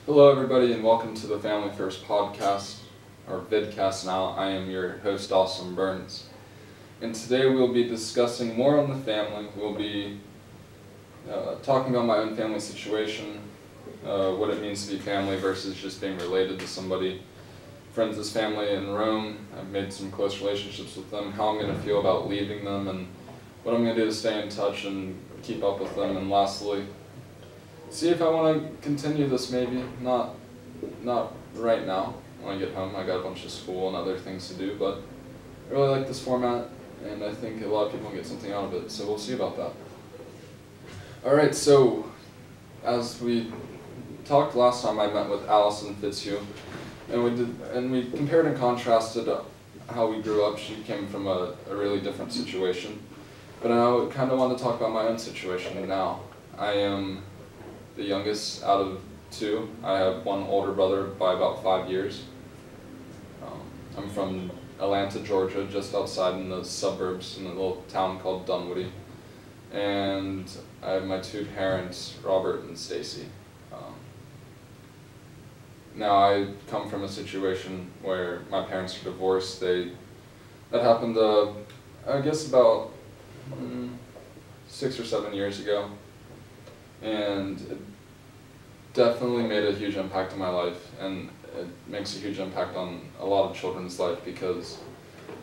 Hello everybody and welcome to the Family First podcast, or Vidcast now. I am your host, Austin Burns. And today we'll be discussing more on the family. We'll be talking about my own family situation, what it means to be family versus just being related to somebody. Friends as family in Rome, I've made some close relationships with them, how I'm going to feel about leaving them, and what I'm going to do to stay in touch and keep up with them. And lastly, see if I want to continue this maybe, not right now when I get home. I got a bunch of school and other things to do, but I really like this format and I think a lot of people get something out of it, so we'll see about that. Alright, so as we talked last time, I met with Allison Fitzhugh and we compared and contrasted how we grew up. She came from a really different situation, but I kind of want to talk about my own situation now. I am the youngest out of two. I have one older brother by about 5 years. I'm from Atlanta, Georgia, just outside in the suburbs in a little town called Dunwoody. And I have my two parents, Robert and Stacy. Now I come from a situation where my parents are divorced. That happened, I guess about 6 or 7 years ago. And it definitely made a huge impact on my life, and it makes a huge impact on a lot of children's life because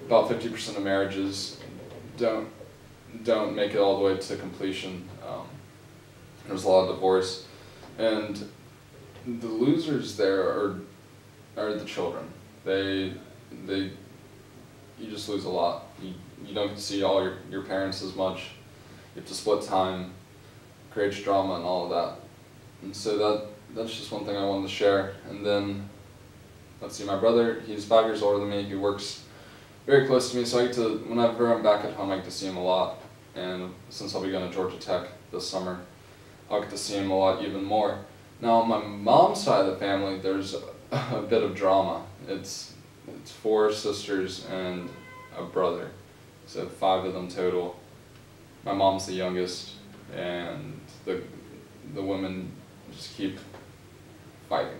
about 50% of marriages don't make it all the way to completion. There's a lot of divorce, and the losers there are the children. You just lose a lot. You don't get to see all your parents as much. You have to split time. Creates drama and all of that. And so that's just one thing I wanted to share. And then, let's see, my brother, he's 5 years older than me. He works very close to me, so I get to, whenever I'm back at home, I get to see him a lot. And since I'll be going to Georgia Tech this summer, I'll get to see him a lot even more. Now, on my mom's side of the family, there's a bit of drama. It's 4 sisters and a brother, so 5 of them total. My mom's the youngest, and the women just keep fighting.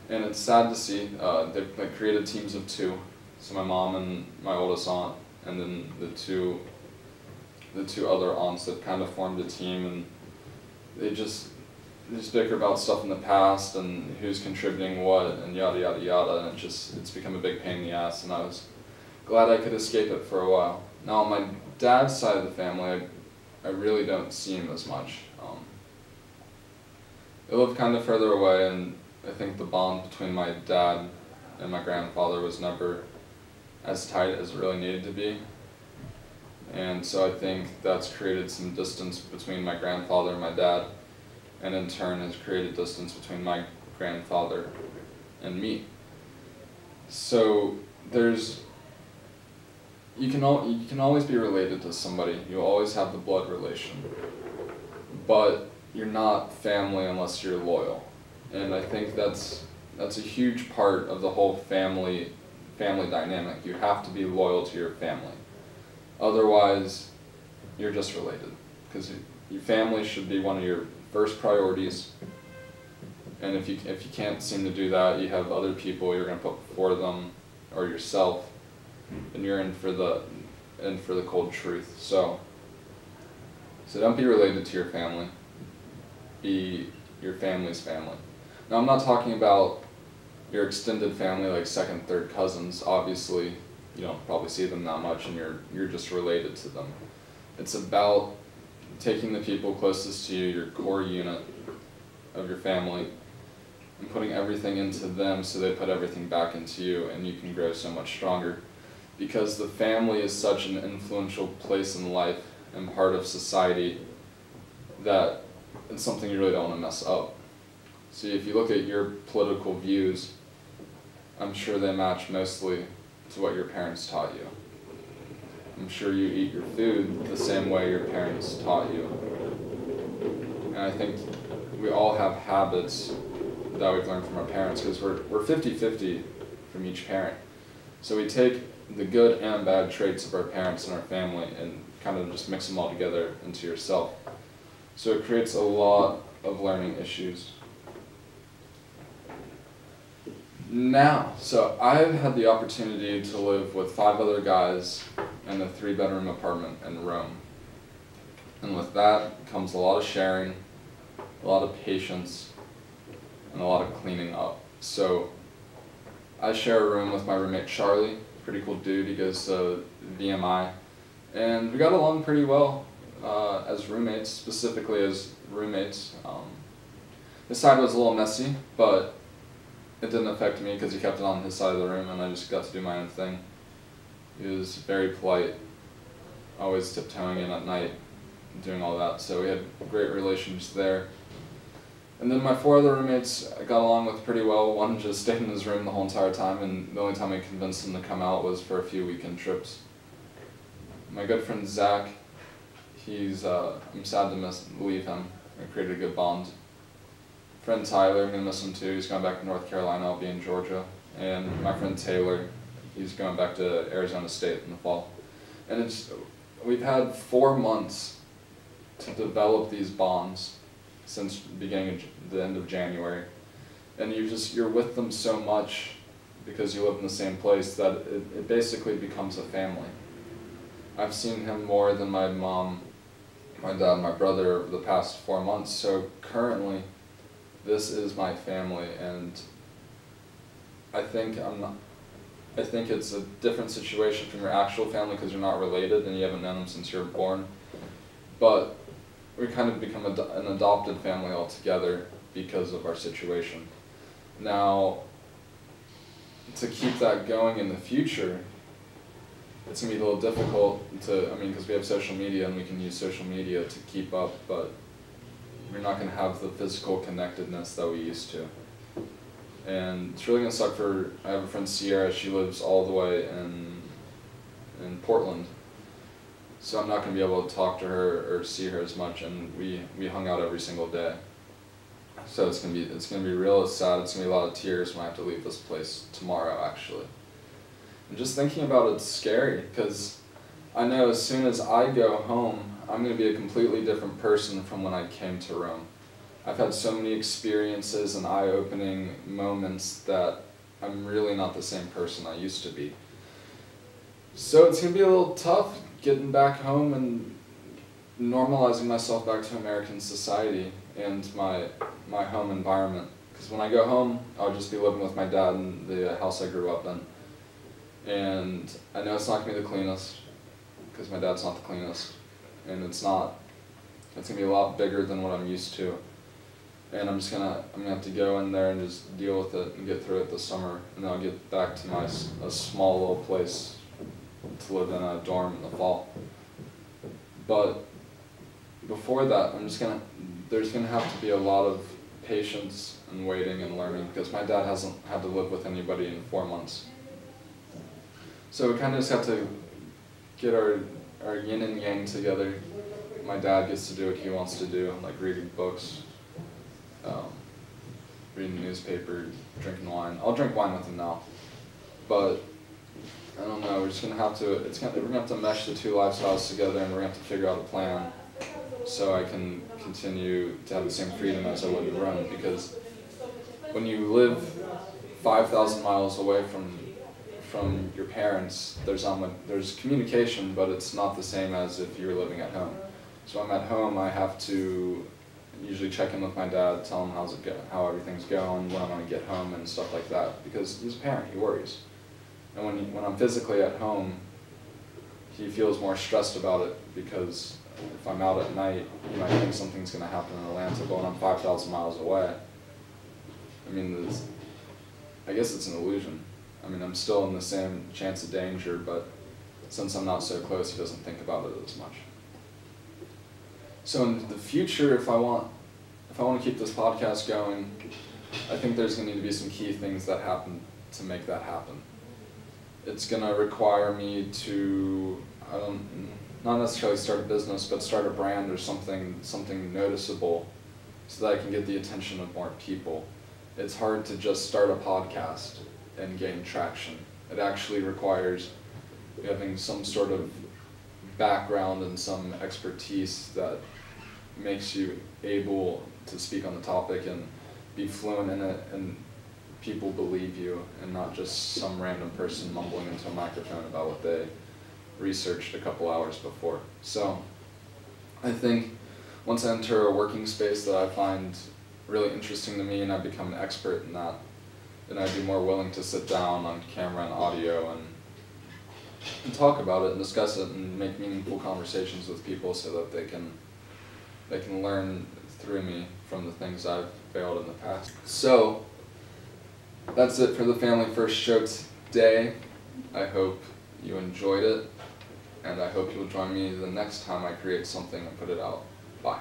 And it's sad to see. They've created teams of 2. So my mom and my oldest aunt, and then the two other aunts that kind of formed a team, and they just bicker about stuff in the past and who's contributing what and yada yada yada, and it's become a big pain in the ass, and I was glad I could escape it for a while. Now on my dad's side of the family, I really don't see him as much. They live kind of further away, and I think the bond between my dad and my grandfather was never as tight as it really needed to be. And so I think that's created some distance between my grandfather and my dad, and in turn has created distance between my grandfather and me. So you can always be related to somebody. You always have the blood relation, but you're not family unless you're loyal. And I think that's a huge part of the whole family dynamic. You have to be loyal to your family. Otherwise, you're just related, because your family should be one of your first priorities. And if you can't seem to do that, you have other people you're going to put before them or yourself, and you're in for the cold truth. So don't be related to your family. Be your family's family. Now, I'm not talking about your extended family, like second, third cousins. Obviously, you don't probably see them that much, and you're just related to them. It's about taking the people closest to you, your core unit of your family, and putting everything into them so they put everything back into you, and you can grow so much stronger. Because the family is such an influential place in life and part of society that it's something you really don't want to mess up. See, if you look at your political views, I'm sure they match mostly to what your parents taught you. I'm sure you eat your food the same way your parents taught you. And I think we all have habits that we've learned from our parents, because we're 50-50 from each parent. So we take the good and bad traits of our parents and our family and kind of just mix them all together into yourself. So it creates a lot of learning issues. Now, so I've had the opportunity to live with 5 other guys in a 3-bedroom apartment in Rome. And with that comes a lot of sharing, a lot of patience, and a lot of cleaning up. So I share a room with my roommate Charlie, pretty cool dude. He goes to VMI, and we got along pretty well as roommates, specifically as roommates. His side was a little messy, but it didn't affect me because he kept it on his side of the room and I just got to do my own thing. He was very polite, always tiptoeing in at night, doing all that, so we had great relations there. And then my 4 other roommates I got along with pretty well. One just stayed in his room the whole entire time, and the only time I convinced him to come out was for a few weekend trips. My good friend Zach, I'm sad to leave him. I created a good bond. Friend Tyler, I'm going to miss him too. He's going back to North Carolina, I'll be in Georgia. And my friend Taylor, he's going back to Arizona State in the fall. And we've had 4 months to develop these bonds since the end of January. And you're with them so much because you live in the same place that it basically becomes a family. I've seen him more than my mom, my dad, and my brother over the past 4 months. So currently, this is my family, and I think it's a different situation from your actual family because you're not related and you haven't known them since you were born. But we kind of become an adopted family altogether because of our situation. Now, to keep that going in the future, it's going to be a little difficult because we have social media and we can use social media to keep up, but we're not going to have the physical connectedness that we used to. And it's really going to suck I have a friend Sierra, she lives all the way in Portland. So I'm not going to be able to talk to her or see her as much, and we hung out every single day. So it's going to be real sad, it's going to be a lot of tears when I have to leave this place tomorrow actually. And just thinking about it's scary, because I know as soon as I go home, I'm going to be a completely different person from when I came to Rome. I've had so many experiences and eye-opening moments that I'm really not the same person I used to be. So it's going to be a little tough getting back home and normalizing myself back to American society and my home environment. Because when I go home, I'll just be living with my dad in the house I grew up in. And I know it's not going to be the cleanest, because my dad's not the cleanest. And it's going to be a lot bigger than what I'm used to. And I'm gonna have to go in there and just deal with it and get through it this summer, and then I'll get back to a small little place to live in a dorm in the fall. But before that, there's gonna have to be a lot of patience and waiting and learning, because my dad hasn't had to live with anybody in 4 months. So we kind of just have to get our yin and yang together. My dad gets to do what he wants to do, like reading books, reading the newspaper, drinking wine. I'll drink wine with him now, but I don't know. We're just gonna have to. We're gonna have to mesh the 2 lifestyles together, and we're gonna have to figure out a plan so I can continue to have the same freedom as I would in Rome. Because when you live 5,000 miles away from your parents, there's communication, but it's not the same as if you're living at home. So I'm at home, I have to usually check in with my dad, tell him how everything's going, when I'm going to get home and stuff like that, because he's a parent, he worries. And when I'm physically at home, he feels more stressed about it, because if I'm out at night, he might think something's going to happen in Atlanta, but when I'm 5,000 miles away, I guess it's an illusion. I'm still in the same chance of danger, but since I'm not so close, he doesn't think about it as much. So in the future, if I want to keep this podcast going, I think there's going to need to be some key things that happen to make that happen. It's going to require me to, not necessarily start a business, but start a brand or something noticeable so that I can get the attention of more people. It's hard to just start a podcast and gain traction. It actually requires having some sort of background and some expertise that makes you able to speak on the topic and be fluent in it and people believe you and not just some random person mumbling into a microphone about what they researched a couple hours before. So I think once I enter a working space that I find really interesting to me and I become an expert in that, then I'd be more willing to sit down on camera and audio and talk about it and discuss it and make meaningful conversations with people so that they can learn through me from the things I've failed in the past. So that's it for the Family First show today. I hope you enjoyed it, and I hope you'll join me the next time I create something and put it out. Bye.